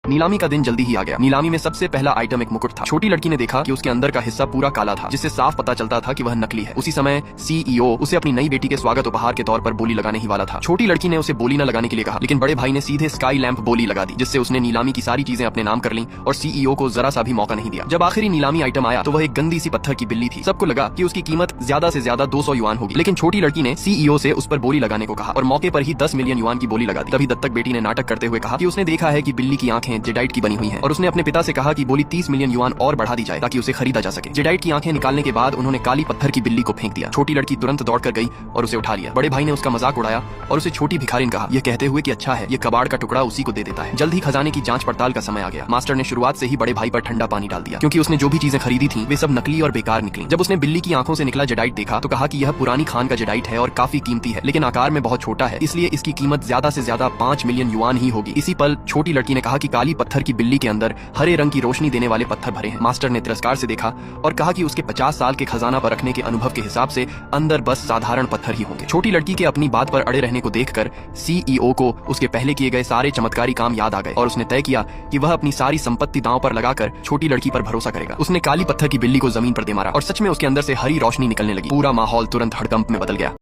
नीलामी का दिन जल्दी ही आ गया। नीलामी में सबसे पहला आइटम एक मुकुट था। छोटी लड़की ने देखा कि उसके अंदर का हिस्सा पूरा काला था, जिससे साफ पता चलता था कि वह नकली है। उसी समय CEO उसे अपनी नई बेटी के स्वागत उपहार के तौर पर बोली लगाने ही वाला था। छोटी लड़की ने उसे बोली न लगाने के लिए कहा, लेकिन बड़े भाई ने सीधे स्काई लैंप बोली लगा दी, जिससे उसने नीलामी की सारी चीजें अपने नाम कर ली और CEO को जरा सा भी मौका नहीं दिया। जब आखिरी नीलामी आइटम आया तो वह एक गंदी सी पत्थर की बिल्ली थी। सबको लगा कि उसकी कीमत ज्यादा से ज्यादा 200 युआन होगी, लेकिन छोटी लड़की ने CEO से उस पर बोली लगाने को कहा और मौके पर ही 10 मिलियन युआन की बोली लगा दी। तभी दत्तक बेटी ने नाटक करते हुए कहा कि उसने देखा है कि बिल्ली की आंखें जेडाइट की बनी हुई हैं और उसने अपने पिता से कहा कि बोली 30 मिलियन युआन और बढ़ा दी जाए ताकि उसे खरीदा जा सके। जेडाइट की आंखें निकालने के बाद उन्होंने काली पत्थर की बिल्ली को फेंक दिया। छोटी लड़की तुरंत दौड़कर गई और उसे उठा लिया। बड़े भाई ने उसका मजाक उड़ाया और उसे छोटी भिखारिन कहा, यह कहते हुए कि अच्छा है, ये कबाड़ का टुकड़ा उसी को दे देता है। जल्द ही खजाने की जांच पड़ताल का समय आ गया। मास्टर ने शुरुआत से ही बड़े भाई पर ठंडा पानी डाल दिया, क्योंकि उसने जो भी चीजें खरीदी थी वे सब नकली और बेकार निकली। जब उसने बिल्ली की आंखों से निकला जेडाइट देखा तो कहा कि यह पुरानी खान का जेडाइट है और काफी कीमती है, लेकिन आकार में बहुत छोटा है, इसलिए इसकी कीमत ज्यादा से ज्यादा 5 मिलियन युआन ही होगी। इसी पल छोटी लड़की ने कहा कि काली पत्थर की बिल्ली के अंदर हरे रंग की रोशनी देने वाले पत्थर भरे हैं। मास्टर ने तिरस्कार से देखा और कहा कि उसके 50 साल के खजाना पर रखने के अनुभव के हिसाब से अंदर बस साधारण पत्थर ही होंगे। छोटी लड़की के अपनी बात पर अड़े रहने को देखकर CEO को उसके पहले किए गए सारे चमत्कारी काम याद आ गए और उसने तय किया कि वह अपनी सारी संपत्ति दांव पर लगाकर छोटी लड़की पर भरोसा करेगा। उसने काली पत्थर की बिल्ली को जमीन पर दे मारा और सच में उसके अंदर से हरी रोशनी निकलने लगी। पूरा माहौल तुरंत हड़कंप में बदल गया।